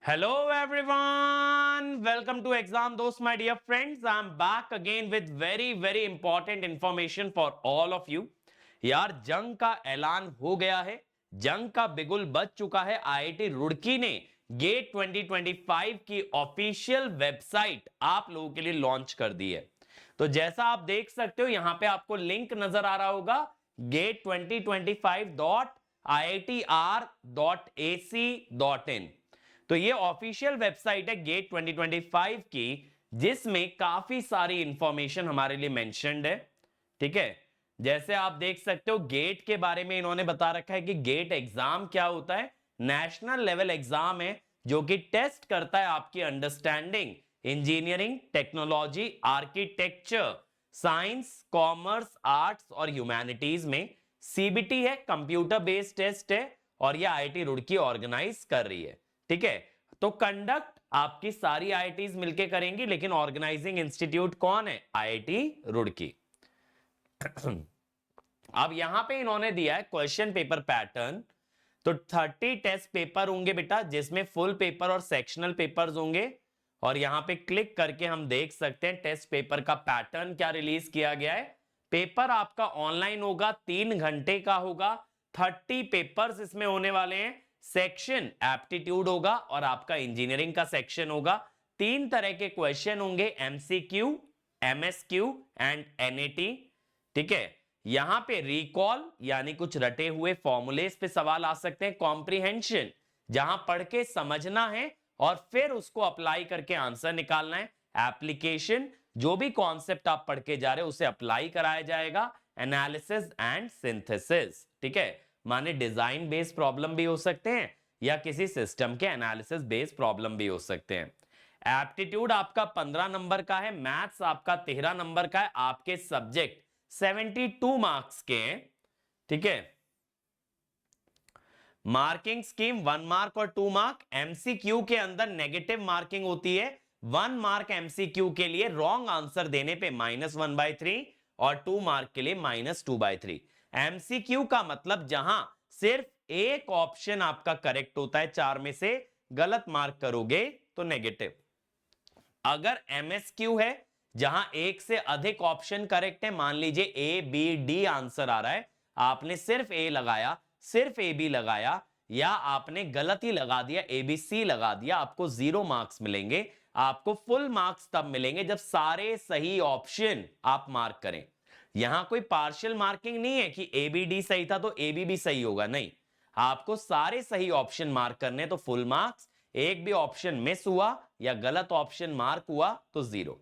Hello everyone, welcome to Exam Dost my dear friends. I'm back again with very important information for all of you. यार जंग का ऐलान हो गया है, जंग का बिगुल बज चुका है। आईआईटी रुड़की ने गेट 2025 की ऑफिशियल वेबसाइट आप लोगों के लिए लॉन्च कर दी है। तो जैसा आप देख सकते हो यहां पे आपको लिंक नजर आ रहा होगा gate2025.iitr.ac.in। तो ये ऑफिशियल वेबसाइट है गेट 2025 की, जिसमें काफी सारी इंफॉर्मेशन हमारे लिए मेंशन्ड है। ठीक है, जैसे आप देख सकते हो गेट के बारे में इन्होंने बता रखा है कि गेट एग्जाम क्या होता है। नेशनल लेवल एग्जाम है जो कि टेस्ट करता है आपकी understanding engineering, technology, architecture, science, commerce, arts और ह्यूमैनिटीज में। सीबीटी है, कंप्यूटर बेस्ड टेस्ट है, और ये आईआईटी रुड़की ऑर्गेनाइज कर रही है। ठीक है, तो कंडक्ट आपकी सारी आईआईटीज मिलकर करेंगी, लेकिन ऑर्गेनाइजिंग इंस्टीट्यूट कौन है? आईआईटी रुड़की। अब यहां पे इन्होंने दिया है क्वेश्चन पेपर पैटर्न। तो 30 टेस्ट पेपर होंगे बेटा, जिसमें फुल पेपर और सेक्शनल पेपर्स होंगे। और यहां पे क्लिक करके हम देख सकते हैं टेस्ट पेपर का पैटर्न क्या रिलीज किया गया है। पेपर आपका ऑनलाइन होगा, 3 घंटे का होगा। 30 पेपर्स इसमें होने वाले हैं। सेक्शन एप्टीट्यूड होगा और आपका इंजीनियरिंग का सेक्शन होगा। 3 तरह के क्वेश्चन होंगे, एमसीक्यू, एमएसक्यू एंड एनएटी। ठीक है, यहां पे रिकॉल यानी कुछ रटे हुए फॉर्मूलेस पे सवाल आ सकते हैं। कॉम्प्रिहेंशन, जहां पढ़ के समझना है और फिर उसको अप्लाई करके आंसर निकालना है। एप्लीकेशन, जो भी कॉन्सेप्ट आप पढ़ के जा रहे हो उसे अप्लाई कराया जाएगा। एनालिसिस एंड सिंथेसिस, ठीक है, माने डिजाइन बेस्ड प्रॉब्लम भी हो सकते हैं या किसी सिस्टम के एनालिसिस बेस्ड प्रॉब्लम भी हो सकते हैं। एप्टीट्यूड आपका 15 नंबर का है, मैथ्स आपका 13 नंबर का है। आपके सब्जेक्ट 72 मार्क्स के हैं। ठीक है, मार्किंग स्कीम 1 मार्क और 2 मार्क। एमसीक्यू के अंदर नेगेटिव मार्किंग होती है। 1 मार्क एमसीक्यू के लिए रॉन्ग आंसर देने पे -1/3 और 2 मार्क के लिए -2/3। एमसीक्यू का मतलब जहां सिर्फ एक ऑप्शन आपका करेक्ट होता है, 4 में से गलत मार्क करोगे तो नेगेटिव। अगर एमएसक्यू है जहां एक से अधिक ऑप्शन करेक्ट है, मान लीजिए ए बी डी आंसर आ रहा है, आपने सिर्फ ए लगाया, सिर्फ ए बी लगाया, या आपने गलत ही लगा दिया, ए बी सी लगा दिया, आपको 0 मार्क्स मिलेंगे। आपको फुल मार्क्स तब मिलेंगे जब सारे सही ऑप्शन आप मार्क करें। यहां कोई पार्शियल मार्किंग नहीं है कि ए बी डी सही था तो ए बी भी सही होगा, नहीं। आपको सारे सही ऑप्शन मार्क करने तो फुल मार्क्स, एक भी ऑप्शन मिस हुआ या गलत ऑप्शन मार्क हुआ तो 0।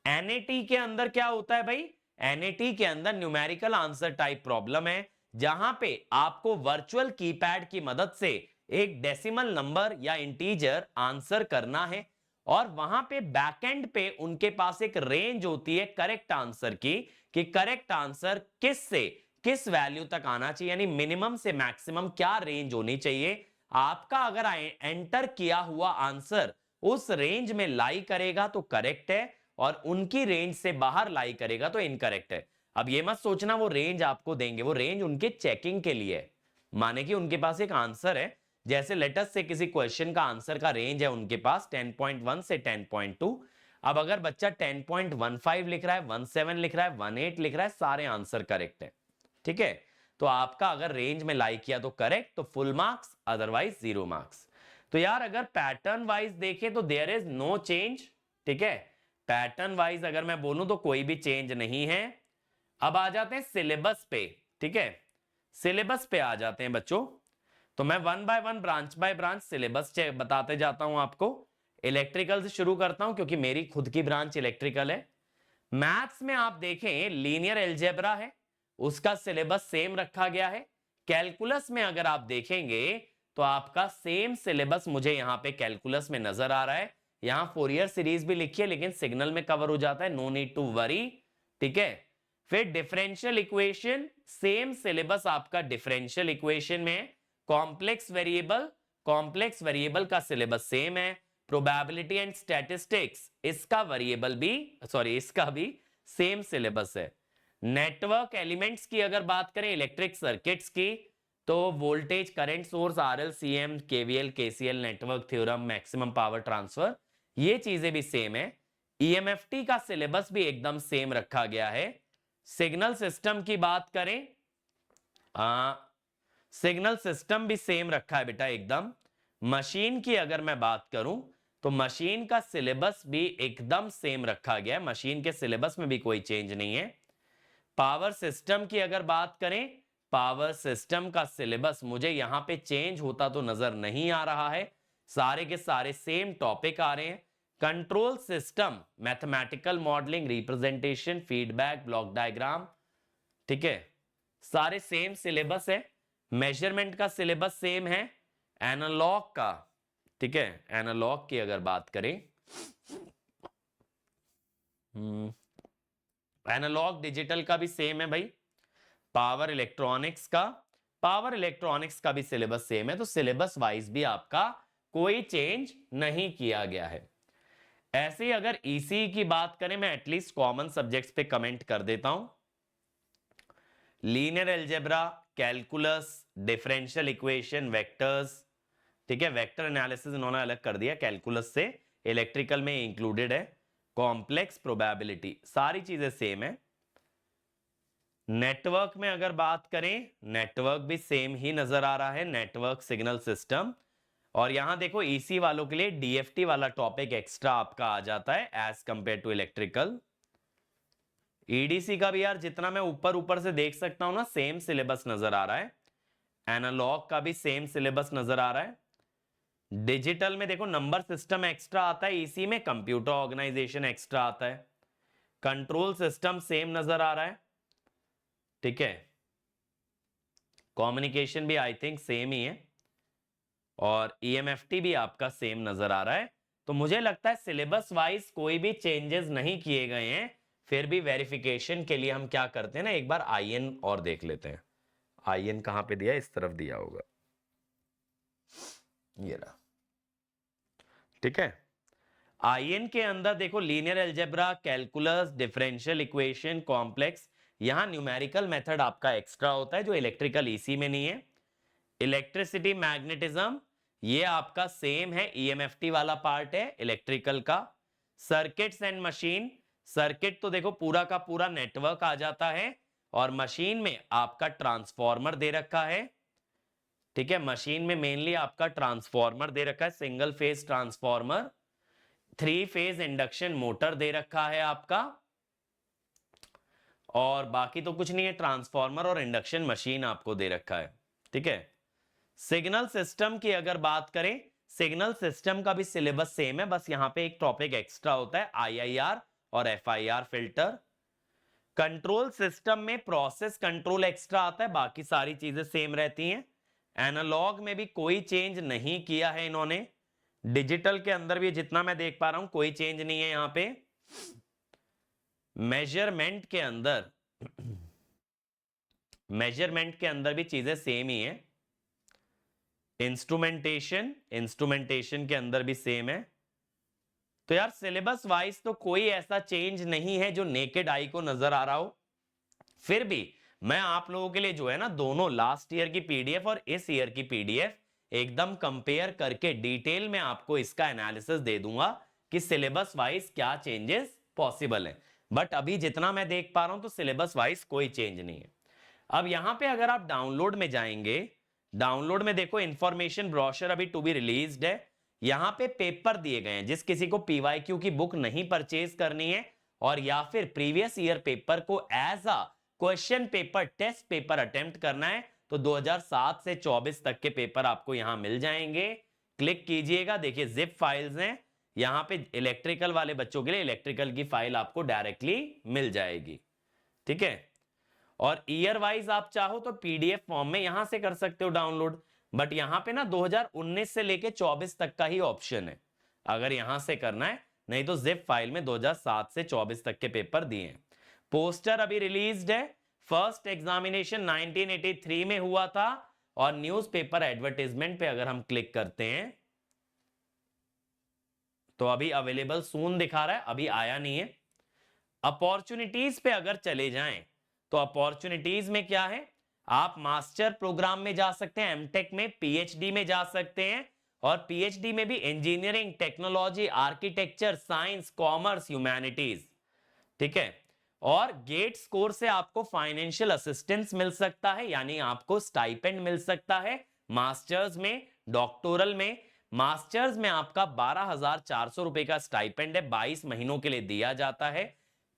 एनएटी के अंदर क्या होता है भाई? एनएटी के अंदर न्यूमेरिकल आंसर टाइप प्रॉब्लम है, जहां पे आपको वर्चुअल कीपैड की मदद से एक डेसिमल नंबर या इंटीजर आंसर करना है। और वहां पे बैकएंड पे उनके पास एक रेंज होती है करेक्ट आंसर की, कि करेक्ट आंसर किस से किस वैल्यू तक आना चाहिए, यानी मिनिमम से मैक्सिमम क्या रेंज होनी चाहिए। आपका अगर एंटर किया हुआ आंसर उस रेंज में लाई करेगा तो करेक्ट है, और उनकी रेंज से बाहर लाई करेगा तो इनकरेक्ट है। अब ये मत सोचना वो रेंज आपको देंगे, वो रेंज उनके चेकिंग के लिए है। माने कि उनके पास एक आंसर है, जैसे लेटस से किसी क्वेश्चन का आंसर का रेंज है उनके पास 10.1 से 10.2। अब अगर बच्चा 10.15 लिख रहा है, 17 लिख रहा है, 18 लिख रहा है, सारे आंसर करेक्ट है। ठीक है, तो आपका अगर रेंज में लाई किया तो करेक्ट, तो फुल मार्क्स, अदरवाइज 0 मार्क्स। तो यार अगर पैटर्न वाइज देखें तो देयर इज नो चेंज। ठीक है, पैटर्न वाइज अगर मैं बोलूं तो कोई भी चेंज नहीं है। अब आ जाते हैं सिलेबस पे। ठीक है, सिलेबस पे आ जाते हैं बच्चों। तो मैं 1 by 1 branch by branch syllabus बताते जाता हूं आपको। इलेक्ट्रिकल से शुरू करता हूं क्योंकि मेरी खुद की ब्रांच इलेक्ट्रिकल है। मैथ्स में आप देखें लीनियर एल्जेब्रा है, उसका सिलेबस सेम रखा गया है। कैलकुलस में अगर आप देखेंगे तो आपका सेम सिलेबस मुझे यहां पे कैलकुलस में नजर आ रहा है। यहां फोरियर सीरीज भी लिखी है लेकिन सिग्नल में कवर हो जाता है, नो नीड टू वरी। ठीक है, फिर डिफरेंशियल इक्वेशन, सेम सिलेबस आपका डिफरेंशियल इक्वेशन में। कॉम्प्लेक्स वेरिएबल का सिलेबस सेम है। प्रोबेबिलिटी एंड स्टैटिस्टिक्स, इसका भी सेम सिलेबस है। नेटवर्क एलिमेंट्स की अगर बात करें, इलेक्ट्रिक सर्किट्स की, तो voltage, current source, RL, CM, KVL, KCL, network theorem, maximum power transfer, ये चीजें भी सेम है। ईएमएफटी का सिलेबस भी एकदम सेम रखा गया है। सिग्नल सिस्टम की बात करें, सिग्नल सिस्टम भी सेम रखा है बेटा एकदम। मशीन की अगर मैं बात करूं तो मशीन का सिलेबस भी एकदम सेम रखा गया है, मशीन के सिलेबस में भी कोई चेंज नहीं है। पावर सिस्टम की अगर बात करें, पावर सिस्टम का सिलेबस मुझे यहां पे चेंज होता तो नजर नहीं आ रहा है, सारे के सारे सेम टॉपिक आ रहे हैं। Control system, mathematical modelling, representation, feedback, block diagram, ठीक है, सारे सेम सिलेबस है। मेजरमेंट का सिलेबस सेम है। एनालॉग का, ठीक है, एनालॉग की अगर बात करें, एनालॉग डिजिटल का भी सेम है भाई। पावर इलेक्ट्रॉनिक्स का भी सिलेबस सेम है। तो सिलेबस वाइज भी आपका कोई चेंज नहीं किया गया है। ऐसे ही अगर ईसी की बात करें, मैं एटलीस्ट कॉमन सब्जेक्ट्स पे कमेंट कर देता हूं। Linear algebra, calculus, differential equation, vectors, ठीक है, वेक्टर एनालिसिस इन्होंने अलग कर दिया कैलकुलस से, इलेक्ट्रिकल में इंक्लूडेड है। कॉम्प्लेक्स प्रोबेबिलिटी, सारी चीजें सेम है। नेटवर्क में अगर बात करें, नेटवर्क भी सेम ही नजर आ रहा है, नेटवर्क सिग्नल सिस्टम। और यहां देखो ईसी वालों के लिए डीएफटी वाला टॉपिक एक्स्ट्रा आपका आ जाता है as compare to electrical. EDC का भी यार जितना मैं ऊपर ऊपर से देख सकता हूं ना, सेम सिलेबस नजर आ रहा है। एनालॉग का भी सेम सिलेबस नजर आ रहा है। डिजिटल में देखो नंबर सिस्टम एक्स्ट्रा आता है, ईसी में कंप्यूटर ऑर्गेनाइजेशन एक्स्ट्रा आता है। कंट्रोल सिस्टम सेम नजर आ रहा है, ठीक है। कम्युनिकेशन भी आई थिंक सेम ही है, और ईएमएफटी भी आपका सेम नजर आ रहा है। तो मुझे लगता है सिलेबस वाइज कोई भी चेंजेस नहीं किए गए हैं। फिर भी वेरिफिकेशन के लिए हम क्या करते हैं ना, एक बार आईएन और देख लेते हैं। आईएन कहां पे दिया, इस तरफ दिया होगा, ये रहा, ठीक है। आईएन के अंदर देखो linear algebra, calculus, differential equation, complex, यहां न्यूमेरिकल मेथड आपका एक्स्ट्रा होता है जो इलेक्ट्रिकल ईसी में नहीं है। इलेक्ट्रिसिटी, मैग्नेटिज्म, ये आपका सेम है, ईएमएफटी वाला पार्ट है इलेक्ट्रिकल का। सर्किट्स एंड मशीन, सर्किट तो देखो पूरा का पूरा नेटवर्क आ जाता है, और मशीन में आपका ट्रांसफॉर्मर दे रखा है, ठीक है। मशीन में मेनली आपका ट्रांसफॉर्मर दे रखा है, single phase transformer, 3 phase induction motor दे रखा है आपका, और बाकी तो कुछ नहीं है, ट्रांसफॉर्मर और इंडक्शन मशीन आपको दे रखा है, ठीक है। सिग्नल सिस्टम की अगर बात करें, सिग्नल सिस्टम का भी सिलेबस सेम है, बस यहां पे एक टॉपिक एक्स्ट्रा होता है, आईआईआर और एफआईआर फिल्टर। कंट्रोल सिस्टम में प्रोसेस कंट्रोल एक्स्ट्रा आता है, बाकी सारी चीजें सेम रहती हैं। एनालॉग में भी कोई चेंज नहीं किया है इन्होंने। डिजिटल के अंदर भी जितना मैं देख पा रहा हूं कोई चेंज नहीं है यहां पे। मेजरमेंट के अंदर भी चीजें सेम ही है। इंस्ट्रूमेंटेशन के अंदर भी सेम है। तो यार सिलेबस वाइज तो कोई ऐसा चेंज नहीं है जो नेकेड आई को नजर आ रहा हो। फिर भी मैं आप लोगों के लिए जो है ना, दोनों लास्ट ईयर की पीडीएफ और इस ईयर की पीडीएफ एकदम कंपेयर करके डिटेल में आपको इसका एनालिसिस दे दूंगा कि सिलेबस वाइज क्या चेंजेस पॉसिबल है। बट अभी जितना मैं देख पा रहा हूं तो सिलेबस वाइज कोई चेंज नहीं है। अब यहां पे अगर आप डाउनलोड में जाएंगे, डाउनलोड में देखो इंफॉर्मेशन ब्रोशर अभी टू बी रिलीज्ड है। यहां पे पेपर दिए गए हैं, जिस किसी को पीवाईक्यू की बुक नहीं परचेज करनी है और या फिर प्रीवियस ईयर पेपर को as a question paper, test paper attempt करना है, तो 2007 से 24 तक के पेपर आपको यहां मिल जाएंगे। क्लिक कीजिएगा, देखिए जिप फाइल्स हैं यहां पे। इलेक्ट्रिकल वाले बच्चों के लिए इलेक्ट्रिकल की फाइल आपको डायरेक्टली मिल जाएगी, ठीक है। और ईयर वाइज आप चाहो तो पीडीएफ फॉर्म में यहां से कर सकते हो डाउनलोड, बट यहां पे ना 2019 से लेके 24 तक का ही ऑप्शन है अगर यहां से करना है, नहीं तो जिप फाइल में 2007 से 24 तक के पेपर दिए हैं। पोस्टर अभी रिलीज्ड है। फर्स्ट एग्जामिनेशन 1983 में हुआ था, और न्यूज़पेपर एडवर्टाइजमेंट पे अगर हम क्लिक करते हैं तो अभी अवेलेबल सून दिखा रहा है, अभी आया नहीं है। अपॉर्चुनिटीज पे अगर चले जाएं तो अपॉर्चुनिटीज में क्या है, आप मास्टर प्रोग्राम में जा सकते हैं, एमटेक में, पीएचडी में जा सकते हैं, और पीएचडी में भी engineering, technology, architecture, science, commerce, humanities, ठीक है। और गेट स्कोर से आपको फाइनेंशियल असिस्टेंस मिल सकता है, यानी आपको स्टाइपेंड मिल सकता है मास्टर्स में, डॉक्टोरल में। मास्टर्स में आपका 12,400 रुपए का स्टाइपेंड है, 22 महीनों के लिए दिया जाता है।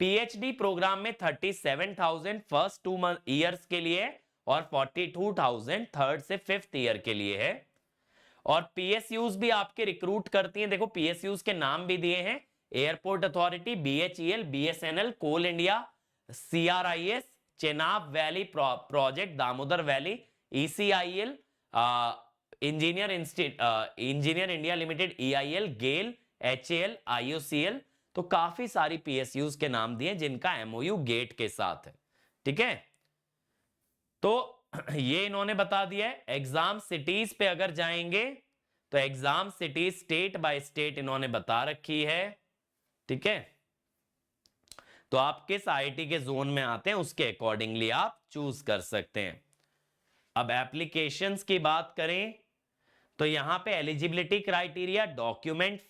पीएचडी प्रोग्राम में 37,000 फर्स्ट 2 ईयर्स के लिए और 42,000 थर्ड से 5th ईयर के लिए है। और पीएसयूज भी आपके रिक्रूट करती हैं, देखो पीएसयूज के नाम भी दिए हैं, airport authority, BHEL, BSNL, coal India, CRIS, Chenab valley project, Damodar valley, ECIL, engineer India limited, EIL, GAIL, HAL, IOCL. तो काफी सारी पीएसयूज के नाम दिए जिनका एमओयू गेट के साथ है, ठीक है। तो ये इन्होंने बता दिया है। एग्जाम सिटीज पे अगर जाएंगे तो exam cities state by state इन्होंने बता रखी है, ठीक है। तो आप किस आईआईटी के जोन में आते हैं उसके अकॉर्डिंगली आप चूज कर सकते हैं। अब एप्लीकेशंस की बात करें तो यहां पे एलिजिबिलिटी क्राइटेरिया, डॉक्यूमेंट,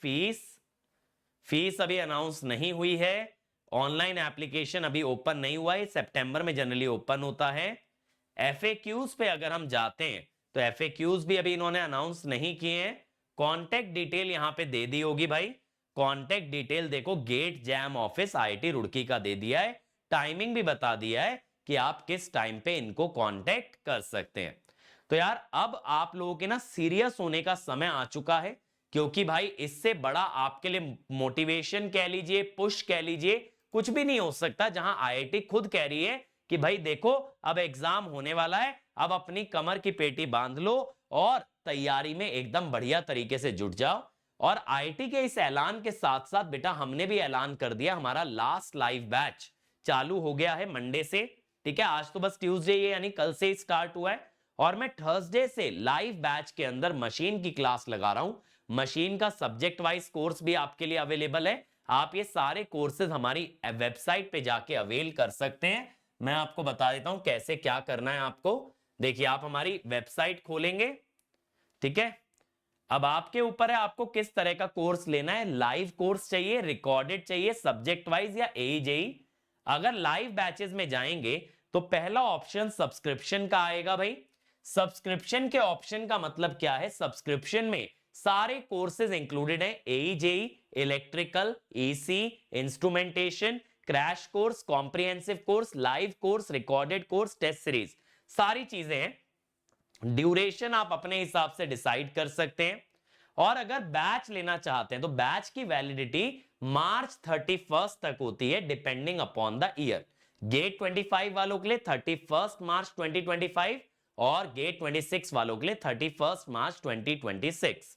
फीस अभी अनाउंस नहीं हुई है, ऑनलाइन एप्लीकेशन अभी ओपन नहीं हुआ है, सितंबर में जनरली ओपन होता है। एफएक्यूज पे अगर हम जाते हैं तो एफएक्यूज भी अभी इन्होंने अनाउंस नहीं किए हैं। कॉन्टेक्ट डिटेल यहां पे दे दी होगी भाई, कॉन्टेक्ट डिटेल देखो GATE JAM office IIT Roorkee का दे दिया है, टाइमिंग भी बता दिया है कि आप किस टाइम पे इनको कांटेक्ट कर सकते हैं। तो यार अब आप लोगों के ना सीरियस होने का समय आ चुका है, क्योंकि भाई इससे बड़ा आपके लिए मोटिवेशन कह लीजिए, पुश कह लीजिए, कुछ भी नहीं हो सकता, जहां आईआईटी खुद कह रही है कि भाई देखो अब एग्जाम होने वाला है, अब अपनी कमर की पेटी बांध लो और तैयारी में एकदम बढ़िया तरीके से जुट जाओ। और आईआईटी के इस ऐलान के साथ साथ बेटा हमने भी ऐलान कर दिया, हमारा लास्ट लाइव बैच चालू हो गया है मंडे से, ठीक है। आज तो बस ट्यूसडे यानी कल से ही स्टार्ट हुआ है, और मैं थर्सडे से लाइव बैच के अंदर मशीन की क्लास लगा रहा हूं। मशीन का सब्जेक्ट वाइज कोर्स भी आपके लिए अवेलेबल है, आप ये सारे कोर्सेज हमारी वेबसाइट पे जाके अवेल कर सकते हैं। मैं आपको बता देता हूं कैसे क्या करना है आपको। देखिए आप हमारी वेबसाइट खोलेंगे, ठीक है। अब आपके ऊपर है आपको किस तरह का कोर्स लेना है, लाइव कोर्स चाहिए, रिकॉर्डेड चाहिए, सब्जेक्ट वाइज या एजेई। अगर लाइव बैचेस में जाएंगे तो पहला ऑप्शन सब्सक्रिप्शन का आएगा भाई। सब्सक्रिप्शन के ऑप्शन का मतलब क्या है, सब्सक्रिप्शन में सारे कोर्सेज इंक्लूडेड हैं, AJE, electrical, EC, instrumentation, crash course, comprehensive course, live course, recorded course, test series, सारी चीजें हैं। ड्यूरेशन आप अपने हिसाब से डिसाइड कर सकते हैं। और अगर बैच लेना चाहते हैं तो बैच की वैलिडिटी मार्च 31 तक होती है, depending upon the year. GATE 25 वालों के लिए 31 मार्च 2025 और गेट 26 वालों के लिए 31 मार्च 2026।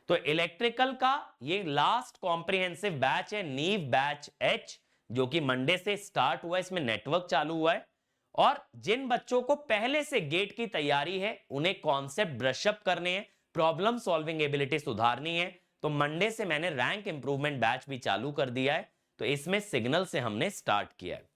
तो इलेक्ट्रिकल का ये लास्ट कॉम्प्रिहेंसिव बैच है, नीव बैच एच, जो कि मंडे से स्टार्ट हुआ है, इसमें नेटवर्क चालू हुआ है। और जिन बच्चों को पहले से गेट की तैयारी है, उन्हें कॉन्सेप्ट ब्रशअप करने हैं, प्रॉब्लम सॉल्विंग एबिलिटी सुधारनी है, तो मंडे से मैंने रैंक इंप्रूवमेंट बैच भी चालू कर दिया है। तो इसमें सिग्नल से हमने स्टार्ट किया है।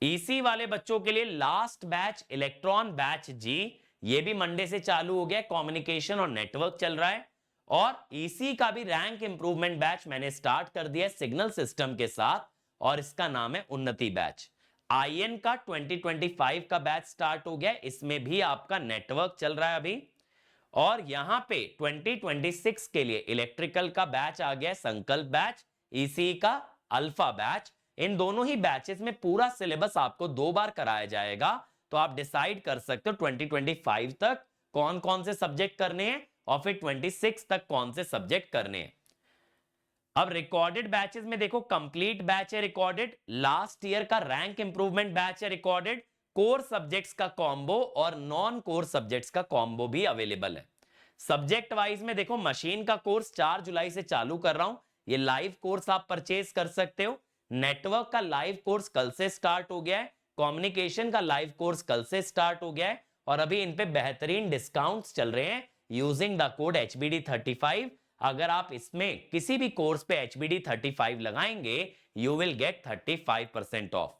ईसी वाले बच्चों के लिए लास्ट बैच इलेक्ट्रॉन बैच जी, ये भी मंडे से चालू हो गया, कम्युनिकेशन और नेटवर्क चल रहा है। और ईसी का भी रैंक इंप्रूवमेंट बैच मैंने स्टार्ट कर दिया सिग्नल सिस्टम के साथ, और इसका नाम है उन्नति बैच। आईएन का 2025 का बैच स्टार्ट हो गया, इसमें भी आपका नेटवर्क चल रहा है अभी। और यहां पे 2026 के लिए इलेक्ट्रिकल का बैच आ गया, संकल्प बैच, ईसी का अल्फा बैच। इन दोनों ही बैचेस में पूरा सिलेबस आपको 2 बार कराया जाएगा, तो आप डिसाइड कर सकते हो 2025 तक कौन कौन से सब्जेक्ट करने हैं और फिर 26 तक कौन से सब्जेक्ट करने हैं। अब रिकॉर्डेड बैचेस में देखो कंप्लीट बैच है रिकॉर्डेड, लास्ट ईयर का रैंक इंप्रूवमेंट बैच है रिकॉर्डेड, कोर सब्जेक्ट्स का कॉम्बो और नॉन कोर सब्जेक्ट्स का कॉम्बो भी अवेलेबल है। सब्जेक्ट वाइज में देखो मशीन का कोर्स 4 जुलाई से चालू कर रहा हूं, ये लाइव कोर्स आप परचेज कर सकते हो। नेटवर्क का लाइव कोर्स कल से स्टार्ट हो गया है, कम्युनिकेशन का लाइव कोर्स कल से स्टार्ट हो गया है, और अभी इन पे बेहतरीन डिस्काउंट्स चल रहे हैं यूजिंग द कोड HBD35। अगर आप इसमें किसी भी कोर्स पे HBD35 लगाएंगे, यू विल गेट 35% ऑफ।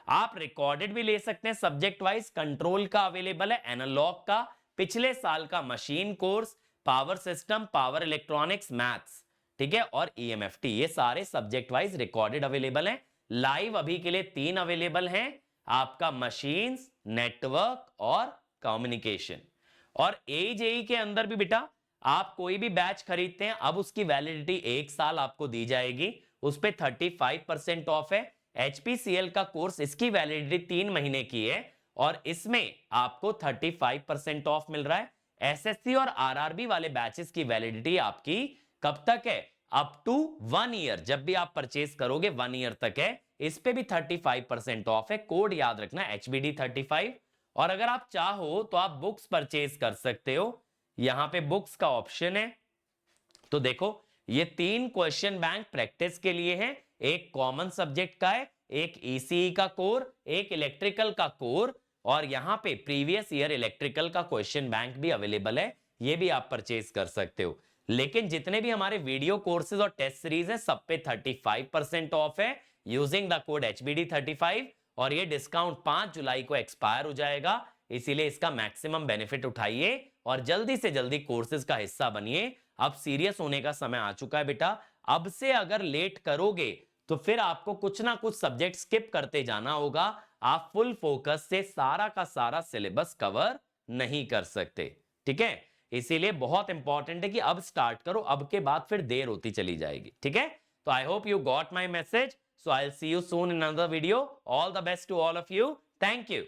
आप रिकॉर्डेड भी ले सकते हैं सब्जेक्ट वाइज, कंट्रोल का अवेलेबल है, एनालॉग का, पिछले साल का machine course, power system, power electronics, maths, ठीक है, और ईएमएफटी, ये सारे सब्जेक्ट वाइज रिकॉर्डेड अवेलेबल हैं। लाइव अभी के लिए 3 अवेलेबल हैं, आपका मशीन्स, नेटवर्क और कम्युनिकेशन। और एजेई के अंदर भी बेटा आप कोई भी बैच खरीदते हैं, अब उसकी वैलिडिटी 1 साल आपको दी जाएगी, उस पे 35% ऑफ है। HPCL का कोर्स, इसकी वैलिडिटी 3 महीने की है और इसमें आपको 35% ऑफ मिल रहा है। एसएससी और आरआरबी वाले बैचेस की वैलिडिटी आपकी कब तक है? अप टू 1 ईयर, जब भी आप परचेज करोगे 1 ईयर तक है। इस पे भी 35% ऑफ है। कोड याद रखना HBD35। और अगर आप चाहो तो आप बुक्स परचेज कर सकते हो, यहां पे बुक्स का ऑप्शन है। तो देखो ये 3 क्वेश्चन बैंक प्रैक्टिस के लिए हैं, एक कॉमन सब्जेक्ट का है, एक ईसीई का कोर, एक इलेक्ट्रिकल का कोर, और यहां पे प्रीवियस ईयर इलेक्ट्रिकल का क्वेश्चन बैंक भी अवेलेबल है, ये भी आप परचेज कर सकते हो। लेकिन जितने भी हमारे वीडियो कोर्सेज और टेस्ट सीरीज हैं सब पे 35% ऑफ है यूजिंग द कोड HBD35, और ये डिस्काउंट 5 जुलाई को एक्सपायर हो जाएगा, इसीलिए इसका मैक्सिमम बेनिफिट उठाइए और जल्दी से जल्दी कोर्सेज का हिस्सा बनिए। अब सीरियस होने का समय आ चुका है बेटा, अब से अगर लेट करोगे तो फिर आपको कुछ ना कुछ सब्जेक्ट स्किप करते जाना होगा, आप फुल फोकस से सारा का सारा सिलेबस कवर नहीं कर सकते, ठीक है। इसीलिए बहुत इंपॉर्टेंट है कि अब स्टार्ट करो, अब के बाद फिर देर होती चली जाएगी, ठीक है। तो I hope you got my message, so I will see you soon in another video. All the best to all of you, thank you.